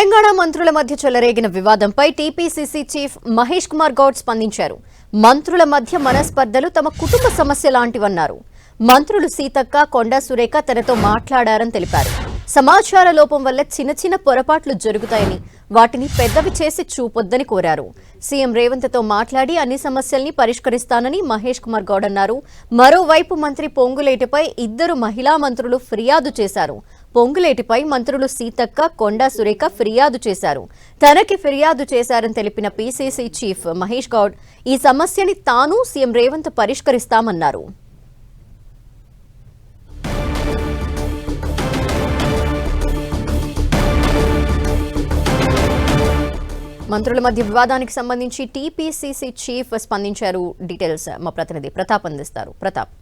తెలంగాణ మంత్రుల మధ్య చెలరేగిన వివాదంపై టీపీసీసీ చీఫ్ మహేష్ కుమార్ గౌడ్ స్పందించారు. మంత్రుల మధ్య మనస్పర్ధలు తమ కుటుంబ సమస్య లాంటివన్నారు. మంత్రులు సీతక్క, కొండా సురేఖ తనతో మాట్లాడారని తెలిపారు. సమాచార లోపం వల్ల చిన్న చిన్న పొరపాట్లు జరుగుతాయని, వాటిని పెద్దవి చేసి చూపొద్దని కోరారు. సీఎం రేవంత్తో మాట్లాడి అన్ని సమస్యల్ని పరిష్కరిస్తానని మహేష్ కుమార్ గౌడ్ అన్నారు. మరోవైపు మంత్రి పొంగులేటిపై ఇద్దరు మహిళా మంత్రులు ఫిర్యాదు చేశారు. పొంగులేటిపై మంత్రులు సీతక్క, కొండా సురేఖ ఫిర్యాదు చేశారు. తనకి ఫిర్యాదు చేశారని తెలిపిన పీసీసీ చీఫ్ మహేష్ గౌడ్ ఈ సమస్యని తాను సీఎం రేవంత్ పరిష్కరిస్తామన్నారు. మంత్రుల మధ్య వివాదానికి సంబంధించి టీపీసీసీ చీఫ్ స్పందించారు. డీటెయిల్స్ మా ప్రతినిధి ప్రతాప్ అందిస్తారు. ప్రతాప్.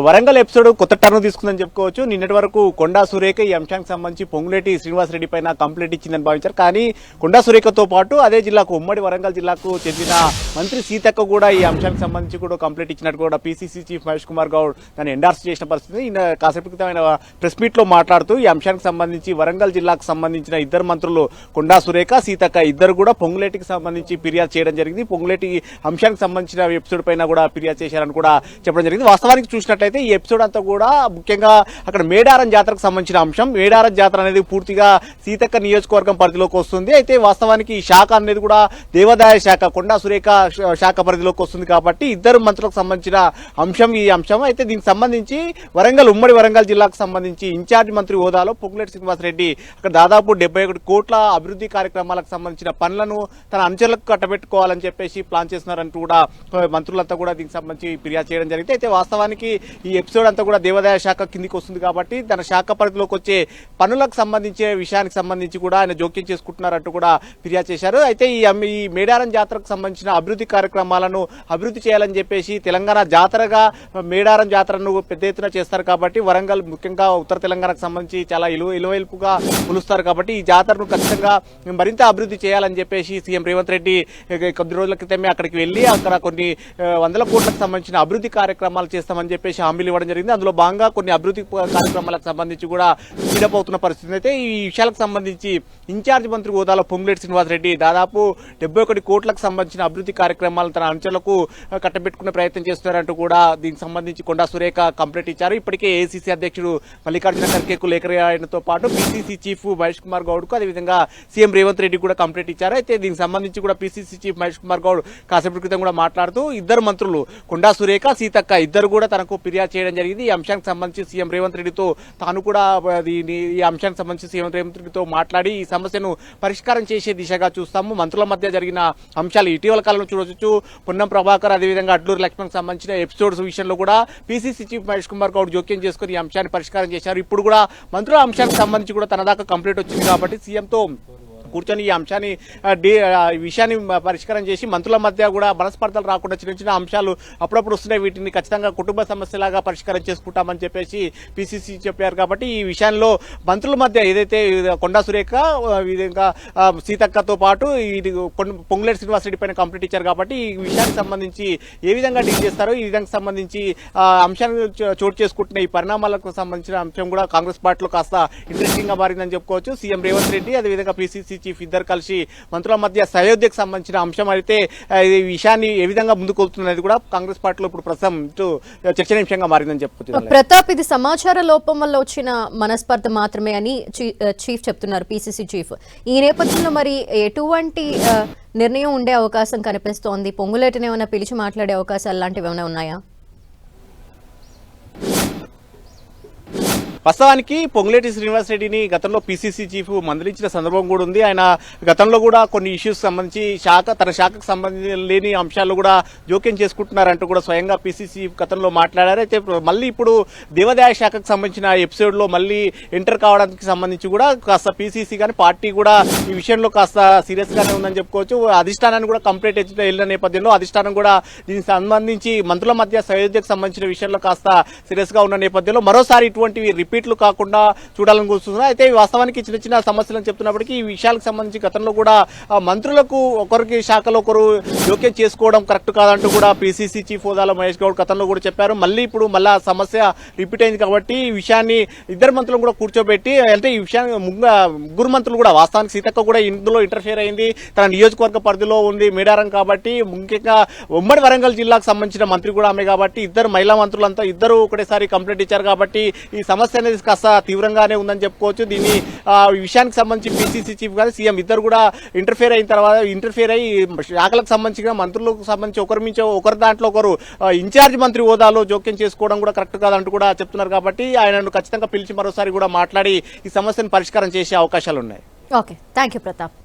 వరంగల్ ఎపిసోడ్ కొత్త టర్న్ తీసుకుందని చెప్పుకోవచ్చు. నిన్నటి వరకు కొండా సురేఖ ఈ అంశానికి సంబంధించి పొంగులేటి శ్రీనివాసరెడ్డి పైన కంప్లైంట్ ఇచ్చిందని భావించారు. కానీ కొండా సురేఖతో పాటు అదే జిల్లాకు, ఉమ్మడి వరంగల్ జిల్లాకు చెందిన మంత్రి సీతక్క కూడా ఈ అంశానికి సంబంధించి కూడా కంప్లైంట్ ఇచ్చినట్టు కూడా పీసీసీ చీఫ్ మహేష్ కుమార్ గౌడ్ దాన్ని ఎండార్స్ చేసిన పరిస్థితి. ఈయన కాసేపు క్రితం ఆయన ప్రెస్ మీట్ లో మాట్లాడుతూ ఈ అంశానికి సంబంధించి వరంగల్ జిల్లాకు సంబంధించిన ఇద్దరు మంత్రులు కొండా సురేఖ, సీతక్క ఇద్దరు కూడా పొంగులేటికి సంబంధించి ఫిర్యాదు చేయడం జరిగింది. పొంగులేటి అంశానికి సంబంధించిన ఎపిసోడ్ పైన కూడా ఫిర్యాదు చేశారని కూడా చెప్పడం జరిగింది. వాస్తవానికి చూసినట్లయితే ఈ ఎపిసోడ్ అంతా కూడా ముఖ్యంగా అక్కడ మేడారం జాతరకు సంబంధించిన అంశం. మేడారం జాతర అనేది పూర్తిగా సీతక్క నియోజకవర్గం పరిధిలోకి వస్తుంది. అయితే వాస్తవానికి ఈ శాఖ అనేది కూడా దేవాదాయ శాఖ, కొండా సురేఖ శాఖ పరిధిలోకి వస్తుంది. కాబట్టి ఇద్దరు మంత్రులకు సంబంధించిన అంశం ఈ అంశం. అయితే దీనికి సంబంధించి ఉమ్మడి వరంగల్ జిల్లాకు సంబంధించి ఇన్ఛార్జ్ మంత్రి హోదాలో పొంగులేటి శ్రీనివాసరెడ్డి అక్కడ దాదాపు 71 కోట్ల అభివృద్ధి కార్యక్రమాలకు సంబంధించిన పనులను తన అంచెలకు కట్టబెట్టుకోవాలని చెప్పేసి ప్లాన్ చేస్తున్నారంటూ కూడా మంత్రులంతా కూడా దీనికి సంబంధించి ఫిర్యాదు చేయడం జరిగింది. అయితే వాస్తవానికి ఈ ఎపిసోడ్ అంతా కూడా దేవాదాయ శాఖ కిందికి వస్తుంది. కాబట్టి తన శాఖ పరిధిలోకి వచ్చే పనులకు సంబంధించే విషయానికి సంబంధించి కూడా ఆయన జోక్యం చేసుకుంటున్నారంటూ కూడా ఫిర్యాదు చేశారు. అయితే ఈ మేడారం జాతరకు సంబంధించిన అభివృద్ధి కార్యక్రమాలను అభివృద్ధి చేయాలని చెప్పేసి తెలంగాణ జాతరగా మేడారం జాతరను పెద్ద ఎత్తున చేస్తారు. కాబట్టి వరంగల్ ముఖ్యంగా ఉత్తర తెలంగాణకు సంబంధించి చాలా ఇలువైపుగా కొలుస్తారు. కాబట్టి ఈ జాతరను ఖచ్చితంగా మరింత అభివృద్ధి చేయాలని చెప్పేసి సీఎం రేవంత్ రెడ్డి కొద్ది రోజుల క్రితమే అక్కడికి వెళ్లి అక్కడ కొన్ని వందల కోట్లకు సంబంధించిన అభివృద్ధి కార్యక్రమాలు చేస్తామని చెప్పేసి హామీలు ఇవ్వడం జరిగింది. అందులో భాగంగా కొన్ని అభివృద్ధి కార్యక్రమాలకు సంబంధించి కూడా స్పీడప్ అవుతున్న పరిస్థితి. అయితే ఈ విషయాలకు సంబంధించి ఇన్ఛార్జ్ మంత్రి హోదాలో పొంగులేటి శ్రీనివాసరెడ్డి దాదాపు 71 కోట్లకు సంబంధించిన అభివృద్ధి కార్యక్రమాలను తన అంచెలకు కట్టబెట్టుకునే ప్రయత్నం చేస్తున్నారంటూ కూడా దీనికి సంబంధించి కొండా సురేఖ కంప్లైంట్ ఇచ్చారు. ఇప్పటికే ఏఐసీసీ అధ్యక్షుడు మల్లికార్జున ఖర్గేకు లేఖ రాయడంతో పాటు పీసీసీ చీఫ్ మహేష్ కుమార్ గౌడ్ కు అదేవిధంగా సీఎం రేవంత్ రెడ్డి కూడా కంప్లైంట్ ఇచ్చారు. అయితే దీనికి సంబంధించి కూడా పీసీసీ చీఫ్ మహేష్ కుమార్ గౌడ్ కాసేపటి క్రితం కూడా మాట్లాడుతూ ఇద్దరు మంత్రులు కొండా సురేఖ, సీతక్క ఇద్దరు కూడా తనకు ఫిర్యాదు చేయడం జరిగింది. ఈ అంశానికి సంబంధించి సీఎం రేవంత్ రెడ్డితో తాను కూడా ఈ అంశానికి సంబంధించి సీఎం రేవంత్ రెడ్డితో మాట్లాడి ఈ సమస్యను పరిష్కారం చేసే దిశగా చూస్తాము. మంత్రుల మధ్య జరిగిన అంశాలు ఇటీవల కాలంలో చూడవచ్చు. పొన్నం ప్రభాకర్ అదేవిధంగా అడ్లూరు లక్ష్మణ్ సంబంధించిన ఎపిసోడ్స్ విషయంలో కూడా పీసీసీ చీఫ్ మహేష్ కుమార్ గౌడ్ జోక్యం చేసుకుని ఈ అంశాన్ని పరిష్కారం చేశారు. ఇప్పుడు కూడా మంత్రుల అంశానికి సంబంధించి కూడా తన దాకా కంప్లైంట్ వచ్చింది. కాబట్టి సీఎంతో కూర్చొని ఈ అంశాన్ని విషయాన్ని పరిష్కారం చేసి మంత్రుల మధ్య కూడా మనస్పర్ధలు రాకుండా చిన్న చిన్న అంశాలు అప్పుడప్పుడు వస్తున్నాయి. వీటిని ఖచ్చితంగా కుటుంబ సమస్యలాగా పరిష్కారం చేసుకుంటామని చెప్పేసి పీసీసీ చెప్పారు. కాబట్టి ఈ విషయంలో మంత్రుల మధ్య ఏదైతే కొండా సురేఖ విధంగా సీతక్కతో పాటు పొంగులేటి శ్రీనివాసరెడ్డి పైన కంప్లైంట్ ఇచ్చారు. కాబట్టి ఈ విషయానికి సంబంధించి ఏ విధంగా డీల్ చేస్తారో ఈ విధంగా సంబంధించి అంశాన్ని చోటు చేసుకుంటున్న ఈ పరిణామాలకు సంబంధించిన అంశం కూడా కాంగ్రెస్ పార్టీలో కాస్త ఇంట్రెస్టింగ్ గా మారిందని చెప్పుకోవచ్చు. సీఎం రేవంత్ రెడ్డి అదేవిధంగా పీసీసీ చీఫ్ ఇద్దరు కలిసి మంత్రుల మధ్య సయోధ్యకు సంబంధించిన అంశం అయితే ఈ విషయాన్ని ఏ విధంగా ముందుకొస్తున్నది కూడా కాంగ్రెస్ పార్టీలో ఇప్పుడు ప్రస్తుతం చర్చనీయాంశంగా మారిందని చెప్పుకోవచ్చు. ప్రతాప్, ఇది సమాచార లోపం వల్ల వచ్చిన మనస్పర్ధ మాత్రమే అని చీఫ్ చెప్తున్నారు, పీసీసీ చీఫ్. ఈ నేపథ్యంలో మరి ఎటువంటి నిర్ణయం ఉండే అవకాశం కనిపిస్తోంది? పొంగులేటిని ఏమైనా పిలిచి మాట్లాడే అవకాశాలు లాంటివి ఏమైనా ఉన్నాయా? వాస్తవానికి పొంగులేటి శ్రీనివాసరెడ్డిని గతంలో పీసీసీ చీఫ్ మందలించిన సందర్భం కూడా ఉంది. ఆయన గతంలో కూడా కొన్ని ఇష్యూస్ సంబంధించి తన శాఖకు సంబంధించి లేని అంశాలు కూడా జోక్యం చేసుకుంటున్నారంటూ కూడా స్వయంగా పీసీసీ గతంలో మాట్లాడారు. అయితే మళ్ళీ ఇప్పుడు దేవాదాయ శాఖకు సంబంధించిన ఎపిసోడ్ లో మళ్ళీ ఎంటర్ కావడానికి సంబంధించి కూడా కాస్త పీసీసీ కానీ పార్టీ కూడా ఈ విషయంలో కాస్త సీరియస్ గానే ఉందని చెప్పుకోవచ్చు. అధిష్టానాన్ని కూడా కంప్లైంట్ వెళ్ళిన నేపథ్యంలో అధిష్టానం కూడా దీనికి సంబంధించి మంత్రుల మధ్య సయోధ్యకు సంబంధించిన విషయంలో కాస్త సీరియస్ గా ఉన్న నేపథ్యంలో మరోసారి ఇటువంటి రిపీట్లు కాకుండా చూడాలని కూర్చున్నారు. అయితే వాస్తవానికి చిన్న చిన్న సమస్యలను చెప్తున్నప్పటికీ ఈ విషయాలకు సంబంధించి గతంలో కూడా మంత్రులకు ఒకరికి శాఖలో ఒకరు జోక్యం చేసుకోవడం కరెక్ట్ కాదంటూ కూడా పిసిసి చీఫ్ హోదాలో మహేష్ గౌడ్ గతంలో కూడా చెప్పారు. ఇప్పుడు మళ్ళీ సమస్య రిపీట్ అయింది కాబట్టి ఈ విషయాన్ని ఇద్దరు మంత్రులను కూడా కూర్చోబెట్టి అంటే ఈ విషయాన్ని ముగ్గురు మంత్రులు కూడా వాస్తవానికి సీతక్క కూడా ఇందులో ఇంటర్ఫియర్ అయింది. తన నియోజకవర్గ పరిధిలో ఉంది మేడారం కాబట్టి ముఖ్యంగా ఉమ్మడి వరంగల్ జిల్లాకు సంబంధించిన మంత్రి కూడా ఆమె కాబట్టి ఇద్దరు మహిళా మంత్రులంతా ఇద్దరు ఒకటేసారి కంప్లైంట్ ఇచ్చారు కాబట్టి ఈ సమస్య అనేది కాస్త తీవ్రంగానే ఉందని చెప్పుకోవచ్చు. దీన్ని ఈ విషయానికి సంబంధించి పిసిసి చీఫ్ గారు సీఎం ఇద్దరు కూడా ఇంటర్ఫియర్ అయిన తర్వాత ఇంటర్ఫియర్ అయ్యి శాఖలకు సంబంధించిన మంత్రులకు సంబంధించి ఒకరి మించి ఒకరి దాంట్లో ఒకరు ఇన్ఛార్జ్ మంత్రి హోదాలో జోక్యం చేసుకోవడం కూడా కరెక్ట్ కాదంటూ కూడా చెప్తున్నారు కాబట్టి ఆయనను ఖచ్చితంగా పిలిచి మరోసారి కూడా మాట్లాడి ఈ సమస్యను పరిష్కారం చేసే అవకాశాలు ఉన్నాయి. Okay, thank you Pratap.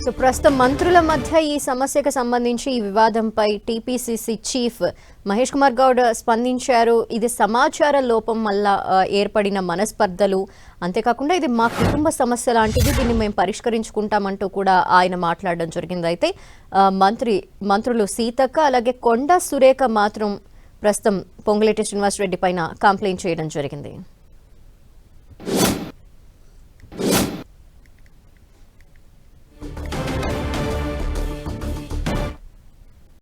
So ప్రస్తుతం మంత్రుల మధ్య ఈ సమస్యకు సంబంధించి ఈ వివాదంపై టీపీసీసీ చీఫ్ మహేష్ కుమార్ గౌడ్ స్పందించారు. ఇది సమాచార లోపం వల్ల ఏర్పడిన మనస్పర్ధలు, అంతేకాకుండా ఇది మా కుటుంబ సమస్య లాంటిది, దీన్ని మేము పరిష్కరించుకుంటామంటూ కూడా ఆయన మాట్లాడడం జరిగింది. అయితే మంత్రులు సీతక్క అలాగే కొండా సురేఖ మాత్రం ప్రస్తుతం పొంగులేటి శ్రీనివాస్ రెడ్డి పైన కంప్లైంట్ చేయడం జరిగింది.